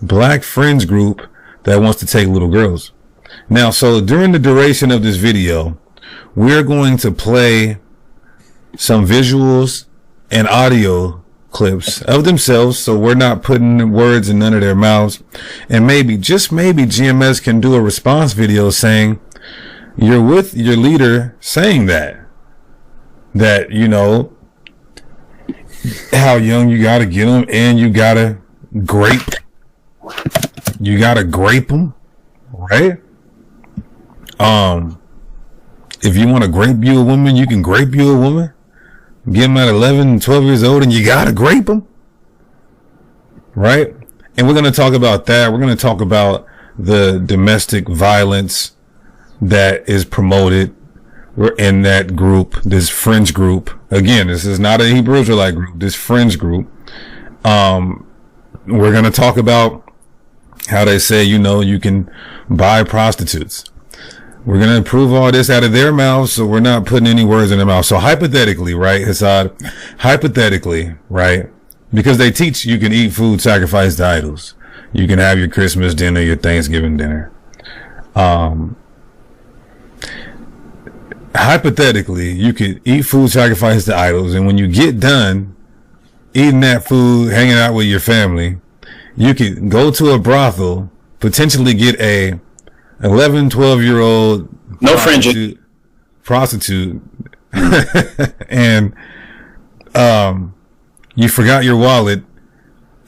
black friends group that wants to take little girls. Now, so during the duration of this video, we're going to play some visuals and audio clips of themselves, so we're not putting words in none of their mouths. And maybe, just maybe, GMS can do a response video saying, you're with your leader saying that, you know, how young you gotta get them, and you gotta grape them, right? If you want to grape you a woman, you can grape you a woman. Get them at 11 and 12 years old, and you gotta grape them, right? And we're gonna talk about that. We're gonna talk about the domestic violence that is promoted. We're in that group, this fringe group. Again, this is not a Hebrew Israelite group, this fringe group. We're going to talk about how they say, you know, you can buy prostitutes. We're going to prove all this out of their mouths, so we're not putting any words in their mouth. So hypothetically, right, Hassad, hypothetically, right, because they teach you can eat food sacrificed to idols. You can have your Christmas dinner, your Thanksgiving dinner. Hypothetically, you could eat food sacrificed to idols, and when you get done eating that food, hanging out with your family, you could go to a brothel, potentially get a 11, 12-year-old prostitute, and you forgot your wallet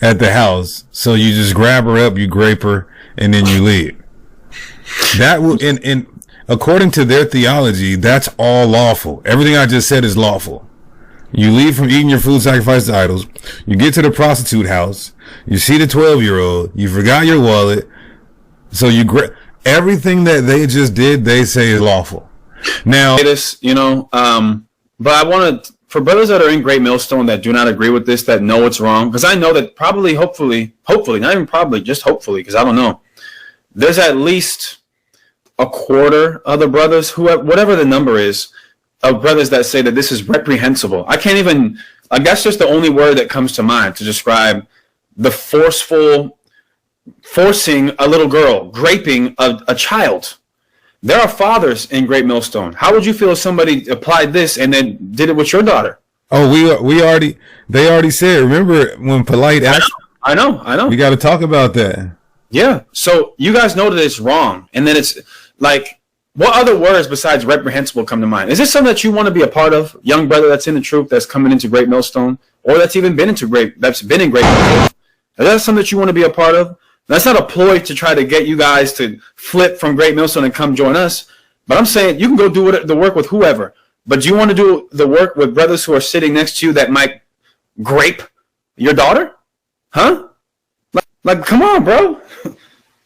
at the house, so you just grab her up, you grape her, and then you leave. That will, in according to their theology, that's all lawful. Everything I just said is lawful. You leave from eating your food sacrificed to idols. You get to the prostitute house. You see the 12-year-old. You forgot your wallet. So you everything that they just did, they say is lawful. Now, this, you know, but I want to, for brothers that are in Great Millstone that do not agree with this, that know it's wrong, because I know that probably, hopefully, not even probably, just hopefully, because I don't know, there's at least a quarter of the brothers, whatever the number is, of brothers that say that this is reprehensible. I can't even, like, that's just the only word that comes to mind to describe the forcing a little girl, graping a child. There are fathers in Great Millstone. How would you feel if somebody applied this and then did it with your daughter? Oh, they already said, remember when Polite asked? I know. We got to talk about that. Yeah. So you guys know that it's wrong. And then it's like, what other words besides reprehensible come to mind? Is this something that you want to be a part of? Young brother that's in the troop, that's coming into Great Millstone, or that's even been in Great Millstone? Is that something that you want to be a part of? That's not a ploy to try to get you guys to flip from Great Millstone and come join us. But I'm saying you can go do the work with whoever. But do you want to do the work with brothers who are sitting next to you that might grape your daughter? Huh? Like come on, bro.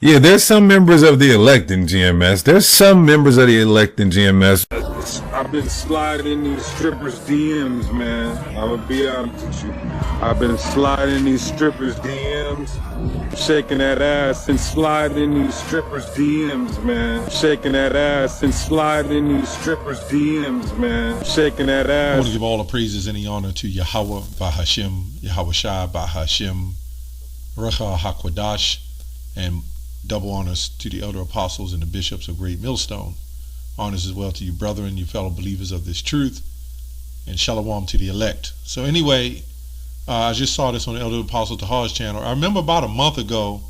Yeah, there's some members of the elect in GMS. There's some members of the elect in GMS. I've been sliding in these strippers' DMs, man. I'm gonna be honest with you. I've been sliding in these strippers' DMs, shaking that ass and sliding in these strippers' DMs, man. Shaking that ass and sliding in these strippers' DMs, man. Shaking that ass. I want to give all the praises and the honor to Yahweh by Hashem, Yahweh Shai by Hashem, Recha HaKodash, and double honors to the elder apostles and the bishops of Great Millstone. Honors as well to you brethren, you fellow believers of this truth, and shalom to the elect. So anyway, I just saw this on the Elder Apostle Tahar's channel. I remember about a month ago,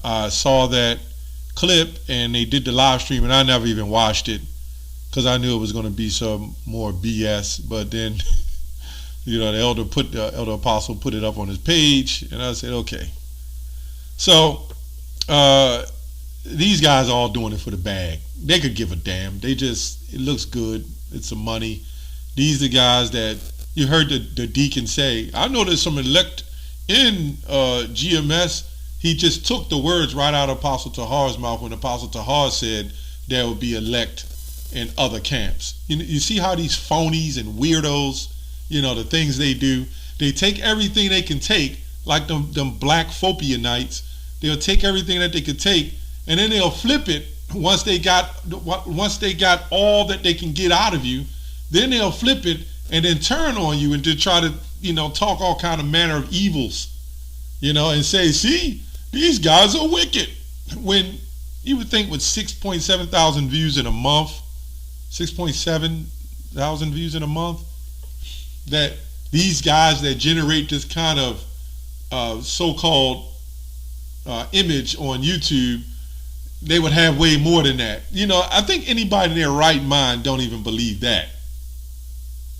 I saw that clip and they did the live stream, and I never even watched it because I knew it was going to be some more BS. But then, you know, the elder apostle put it up on his page, and I said, okay. So these guys are all doing it for the bag. They could give a damn. It looks good. It's some money. These are the guys that you heard the deacon say. I know there's some elect in GMS. He just took the words right out of Apostle Tahar's mouth when Apostle Tahar said there would be elect in other camps. You see how these phonies and weirdos, you know, the things they do. They take everything they can take, like them black Phobianites. They'll take everything that they could take, and then they'll flip it once they got all that they can get out of you. Then they'll flip it and then turn on you and to try to, you know, talk all kind of manner of evils, you know, and say, see, These guys are wicked. When you would think with 6.7 thousand views in a month, 6.7 thousand views in a month, that these guys that generate this kind of so-called image on YouTube, they would have way more than that. You know, I think anybody in their right mind don't even believe that.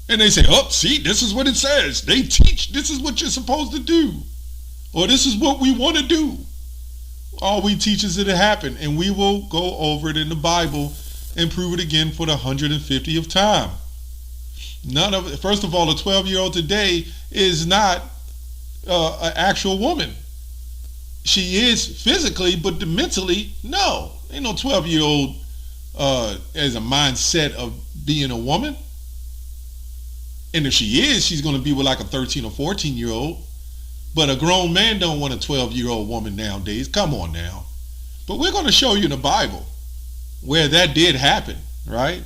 And they say, oh, see, this is what it says. They teach this is what you're supposed to do. Or this is what we want to do. All we teach is that it happened. And we will go over it in the Bible and prove it again for the 150th time. First of all, a 12-year-old today is not an actual woman. She is physically, but mentally, no. Ain't no 12-year-old as a mindset of being a woman. And if she is, she's going to be with like a 13 or 14-year-old. But a grown man don't want a 12-year-old woman nowadays. Come on now. But we're going to show you in the Bible where that did happen, right?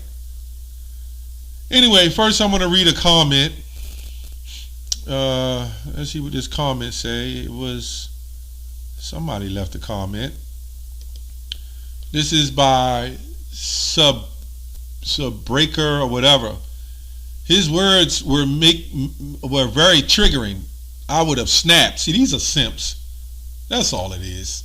Anyway, first I'm going to read a comment. Let's see what this comment say. It was somebody left a comment. This is by Subbreaker or whatever. His words were very triggering. I would have snapped. See, these are simps. That's all it is.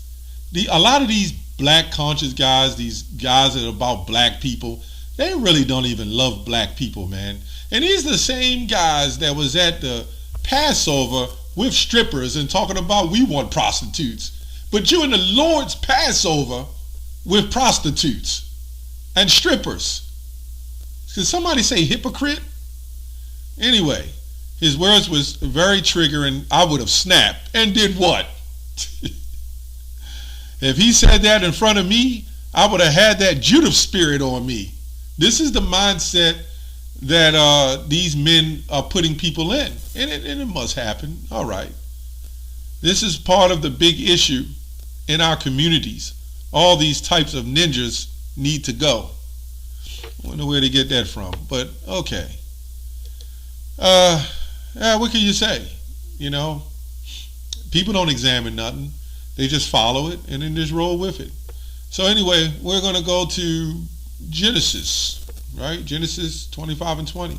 A lot of these black conscious guys, these guys that are about black people, they really don't even love black people, man. And these are the same guys that was at the Passover with strippers and talking about we want prostitutes. But you in the Lord's Passover with prostitutes and strippers. Can somebody say hypocrite? Anyway, his words was very triggering. I would have snapped and did what? If he said that in front of me, I would have had that Judas spirit on me. This is the mindset that these men are putting people in. And it must happen. All right. This is part of the big issue in our communities. All these types of ninjas need to go. I wonder where to get that from. But, okay. What can you say? You know, people don't examine nothing. They just follow it and then just roll with it. So anyway, we're going to go to Genesis, right? Genesis 25 and 20.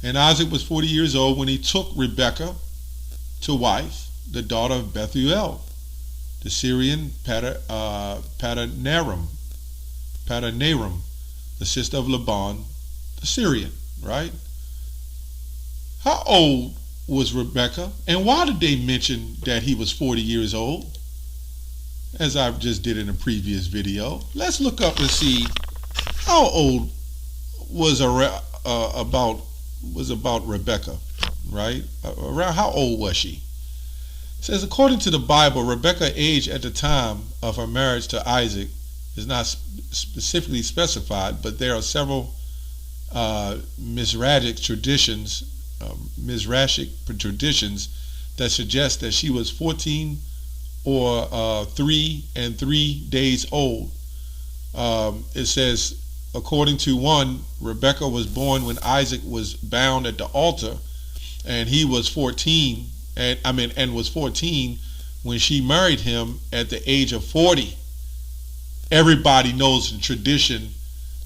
And Isaac was 40 years old when he took Rebekah to wife, the daughter of Bethuel, the Syrian Padanaram, the sister of Laban, the Syrian, right? How old was Rebekah? And why did they mention that he was 40 years old? As I just did in a previous video. Let's look up and see how old was about Rebekah, right? Around how old was she? It says, according to the Bible, Rebekah's age at the time of her marriage to Isaac is not specifically specified, but there are several Mizrahic traditions that suggest that she was 14 or 3 and 3 days old. It says, according to one, Rebekah was born when Isaac was bound at the altar, and he was 14, and was 14 when she married him at the age of 40. Everybody knows the tradition,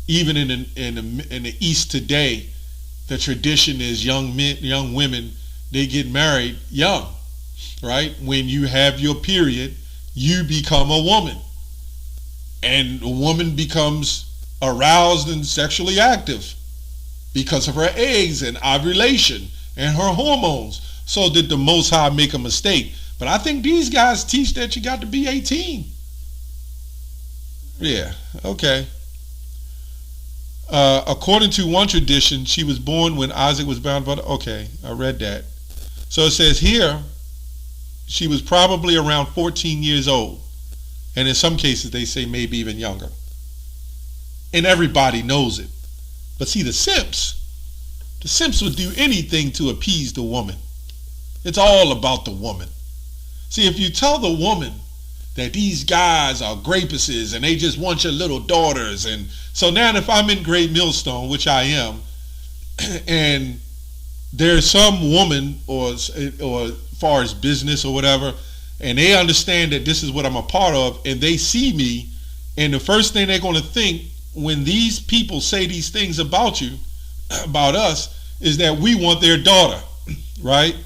even in the East today. The tradition is young women, they get married young, right? When you have your period, you become a woman. And a woman becomes aroused and sexually active because of her eggs and ovulation and her hormones. So did the Most High make a mistake? But I think these guys teach that you got to be 18. Yeah, okay. According to one tradition, she was born when Isaac was bound by the... Okay, I read that. So it says here, she was probably around 14 years old. And in some cases, they say maybe even younger. And everybody knows it. But see, the simps would do anything to appease the woman. It's all about the woman. See, if you tell the woman that these guys are grapists and they just want your little daughters, and so now if I'm in Great Millstone, which I am, and there's some woman or far as business or whatever, and they understand that this is what I'm a part of, and they see me, and the first thing they're going to think when these people say these things about you, about us, is that we want their daughter, right?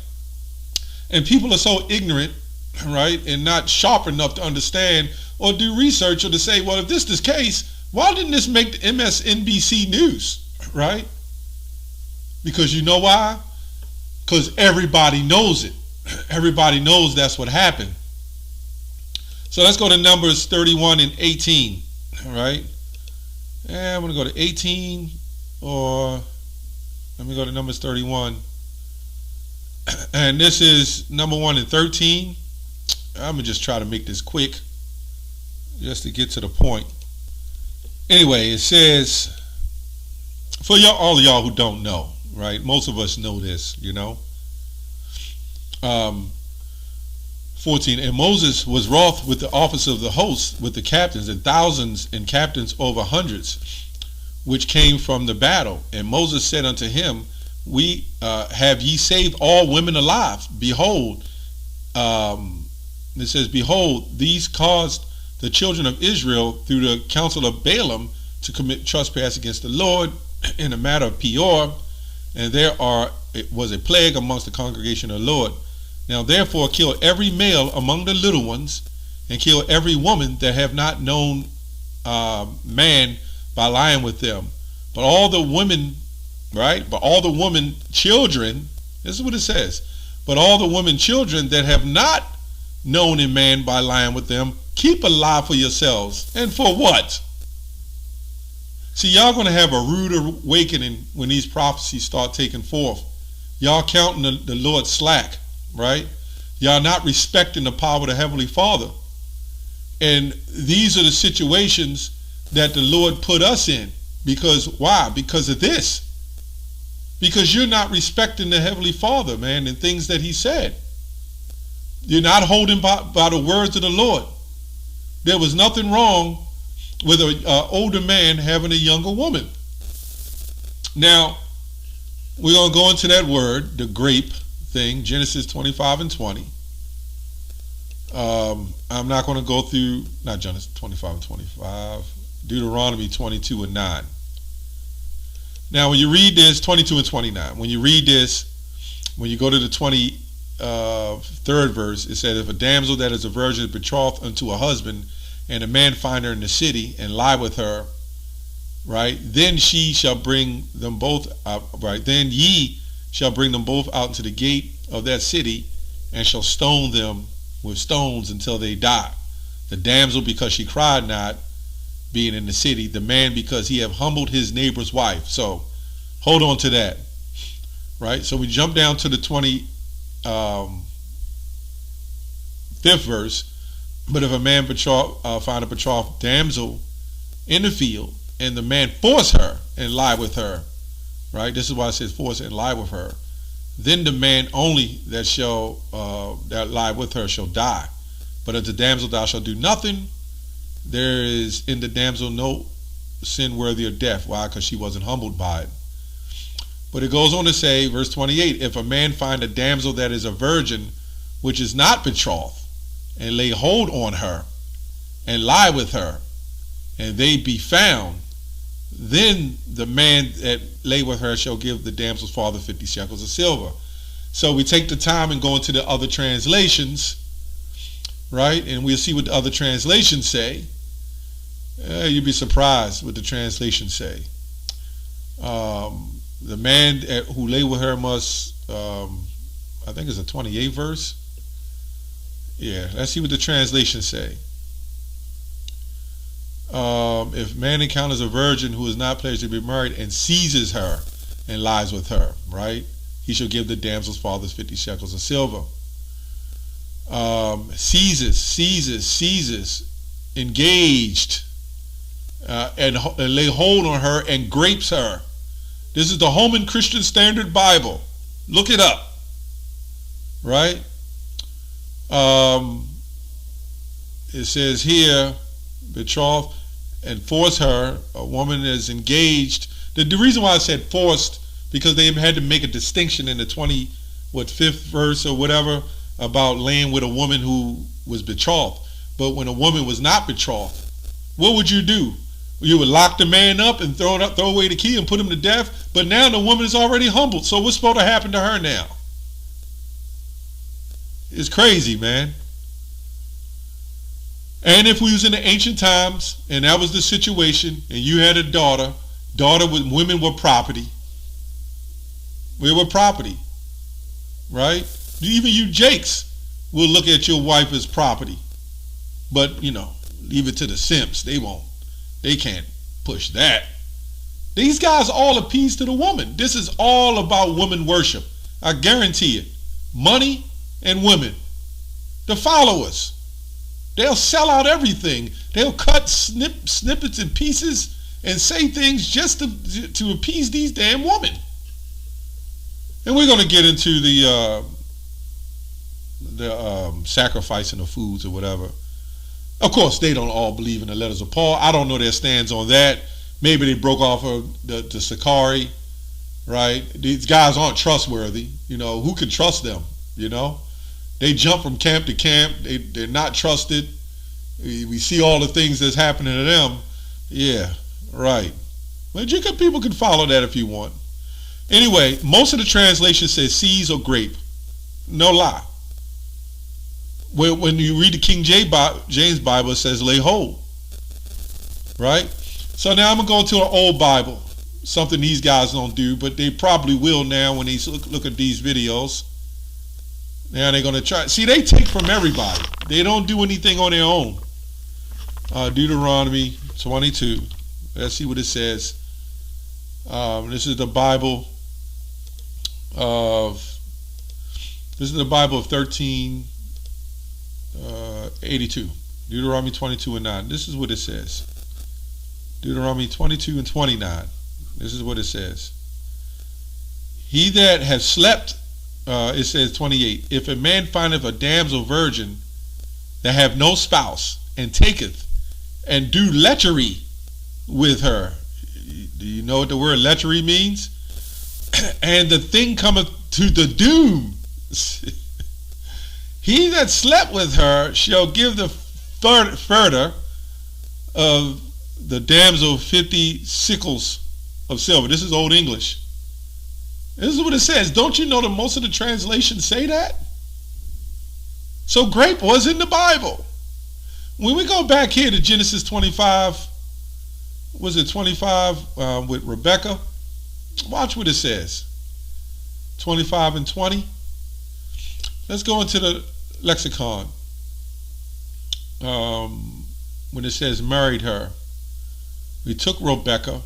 And people are so ignorant, right, and not sharp enough to understand or do research or to say, well, if this is the case, why didn't this make the MSNBC news, right? Because you know why? Because everybody knows it. Everybody knows that's what happened. So let's go to Numbers 31 and 18, all right? And I'm going to go to 18, or let me go to Numbers 31. And this is number 1 and 13. I'm going to just try to make this quick just to get to the point. Anyway, it says, for all of y'all who don't know, right? Most of us know this, you know. 14, and Moses was wroth with the officer of the host, with the captains, and thousands, and captains over hundreds, which came from the battle. And Moses said unto him, we have ye saved all women alive? Behold, it says, behold, these caused the children of Israel through the counsel of Balaam to commit trespass against the Lord in the matter of Peor, and it was a plague amongst the congregation of the Lord. Now therefore kill every male among the little ones, and kill every woman that have not known man by lying with them. But all the women, right? But all the women children, this is what it says. But all the women children that have not known a man by lying with them, keep alive for yourselves. And for what? See, y'all going to have a rude awakening when these prophecies start taking forth. Y'all counting the Lord slack, right? Y'all not respecting the power of the Heavenly Father. And these are the situations that the Lord put us in. Because why? Because of this. Because you're not respecting the Heavenly Father, man, and things that He said. You're not holding by the words of the Lord. There was nothing wrong with an older man having a younger woman. Now, we're going to go into that word, the grape thing, Genesis 25 and 20. I'm not going to go through, not Genesis 25 and 25, Deuteronomy 22 and 9. Now, when you read this, 22 and 29, when you read this, when you go to the 23rd verse, it says, if a damsel that is a virgin is betrothed unto a husband, and a man find her in the city and lie with her, right, then she shall bring them both out, right, then ye shall bring them both out into the gate of that city, and shall stone them with stones until they die. The damsel because she cried not, being in the city, the man because he have humbled his neighbor's wife. So hold on to that, right? So we jump down to the 25th verse. But if a man find a betrothed damsel in the field, and the man force her and lie with her, right? This is why it says force and lie with her. Then the man only that shall that lie with her shall die. But if the damsel thou shalt do nothing, there is in the damsel no sin worthy of death. Why? Because she wasn't humbled by it. But it goes on to say, verse 28, if a man find a damsel that is a virgin, which is not betrothed, and lay hold on her, and lie with her, and they be found, then the man that lay with her shall give the damsel's father 50 shekels of silver. So we take the time and go into the other translations, right? And we'll see what the other translations say. You'd be surprised what the translations say. The man who lay with her must, I think it's a 28th verse. Yeah, let's see what the translations say. If man encounters a virgin who is not pledged to be married and seizes her and lies with her, right? He shall give the damsel's father 50 shekels of silver. Seizes, engaged, and lay hold on her and grapes her. This is the Holman Christian Standard Bible. Look it up, right? It says here, betrothed and force her. A woman is engaged. The reason why I said forced, because they had to make a distinction in the 25th verse or whatever, about laying with a woman who was betrothed. But when a woman was not betrothed, what would you do? You would lock the man up and throw away the key and put him to death. But now the woman is already humbled. So what's supposed to happen to her now? It's crazy, man. And if we was in the ancient times and that was the situation and you had a daughter with women were property. We were property, right? Even you Jakes will look at your wife as property. But, leave it to the simps. They won't. They can't push that. These guys all appease to the woman. This is all about woman worship. I guarantee it. Money and women. The followers. They'll sell out everything. They'll cut snippets and pieces and say things just to appease these damn women. And we're going to get into the sacrificing of foods or whatever. Of course, they don't all believe in the letters of Paul. I don't know their stands on that. Maybe they broke off of the Sakari, right? These guys aren't trustworthy. Who can trust them? They jump from camp to camp. They're not trusted. We see all the things that's happening to them. Yeah, right. But people can follow that if you want. Anyway, most of the translation says seeds or grape. No lie. When you read the King James Bible, it says lay hold. Right? So now I'm going to go to an old Bible. Something these guys don't do, but they probably will now when they look at these videos. Now they're going to try. See, they take from everybody. They don't do anything on their own. Deuteronomy 22. Let's see what it says. This is the Bible of 1382. Deuteronomy 22 and 9. This is what it says. Deuteronomy 22 and 29. This is what it says. He that has slept, it says 28, if a man findeth a damsel virgin that have no spouse, and taketh and do lechery with her. Do you know what the word lechery means? And the thing cometh to the doom. He that slept with her shall give the further of the damsel 50 sickles of silver. This is Old English. This is what it says. Don't you know that most of the translations say that? So grape was in the Bible. When we go back here to Genesis 25, was it 25 with Rebecca? Watch what it says. 25 and 20. Let's go into the lexicon. When it says married her. We took Rebecca.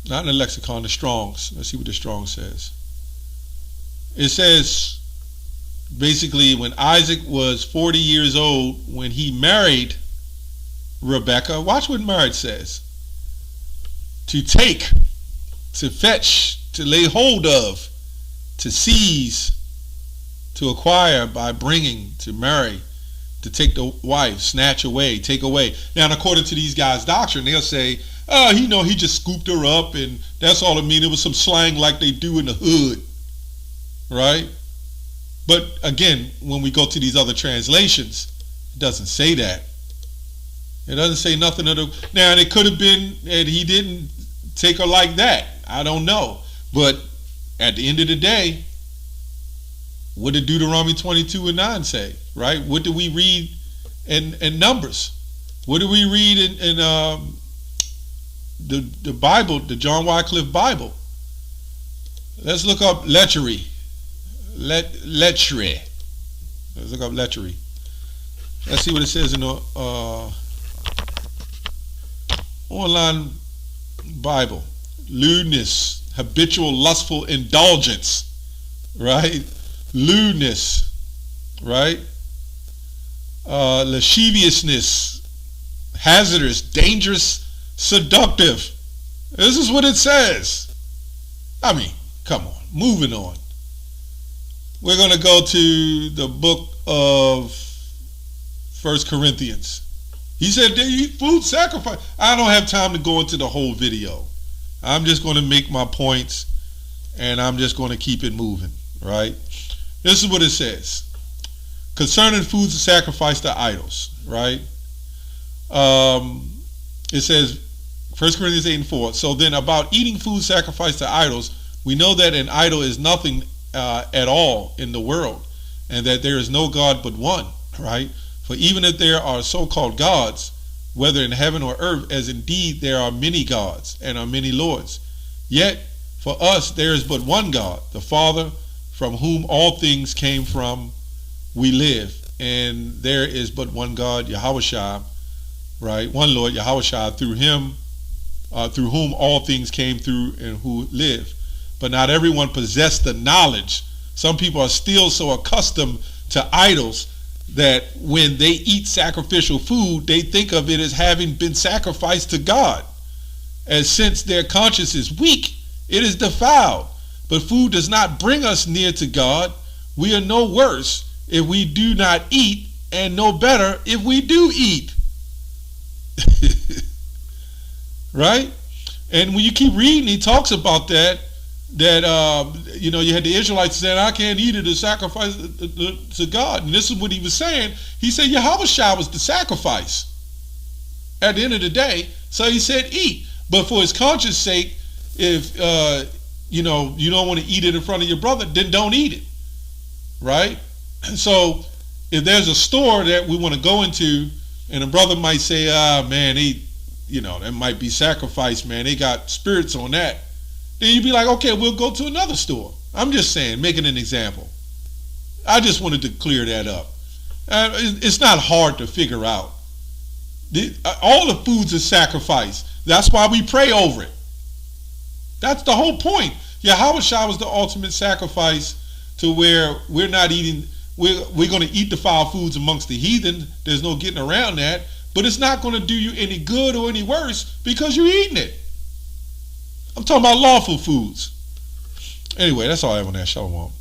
Not in the lexicon, the Strong's. Let's see what the Strong says. It says, basically, when Isaac was 40 years old, when he married Rebecca, watch what marriage says. To take, to fetch, to lay hold of, to seize, to acquire by bringing, to marry, to take the wife, snatch away, take away. Now, according to these guys' doctrine, they'll say, oh, he just scooped her up and that's all it means. It was some slang like they do in the hood, right? But again, when we go to these other translations, it doesn't say that. It doesn't say nothing of the... Now, it could have been that he didn't take her like that. I don't know. But at the end of the day, what did Deuteronomy 22 and 9 say, right? What did we read in Numbers? What did we read in the Bible, the John Wycliffe Bible? Let's look up lechery. Lechery. Let's look up lechery. Let's see what it says in the online Bible. Lewdness, habitual lustful indulgence, right? Lewdness, right? Lasciviousness, hazardous, dangerous, seductive. This is what it says. I mean, come on, moving on. We're going to go to the book of 1 Corinthians. He said they eat food sacrifice. I don't have time to go into the whole video. I'm just going to make my points and I'm just going to keep it moving, right? This is what it says. concerning foods sacrificed to idols, right? It says, 1 Corinthians 8:4. So then about eating food sacrificed to idols, we know that an idol is nothing at all in the world, and that there is no God but one, right? For even if there are so-called gods, whether in heaven or earth, as indeed there are many gods and are many lords, yet for us there is but one God, the Father, from whom all things came from, we live, and there is but one God, Yahushua, right? One Lord, Yahushua, through him, through whom all things came through and who live. But not everyone possessed the knowledge. Some people are still so accustomed to idols that when they eat sacrificial food, they think of it as having been sacrificed to God. And since their conscience is weak, it is defiled. But food does not bring us near to God. We are no worse if we do not eat, and no better if we do eat. Right? And when you keep reading, he talks about that you had the Israelites saying, I can't eat it, to sacrifice to God. And this is what he was saying. He said Yahushua was the sacrifice at the end of the day. So he said eat. But for his conscience sake, if you don't want to eat it in front of your brother, then don't eat it. Right? So if there's a store that we want to go into, and a brother might say, man, that might be sacrifice, man, they got spirits on that. Then you'd be like, okay, we'll go to another store. I'm just saying, making an example. I just wanted to clear that up. It's not hard to figure out. All the foods is sacrifice. That's why we pray over it. That's the whole point. Yahushua was the ultimate sacrifice, to where we're not eating, we're going to eat the foul foods amongst the heathen. There's no getting around that. But it's not going to do you any good or any worse because you're eating it. I'm talking about lawful foods. Anyway, that's all I have on that. Shalom.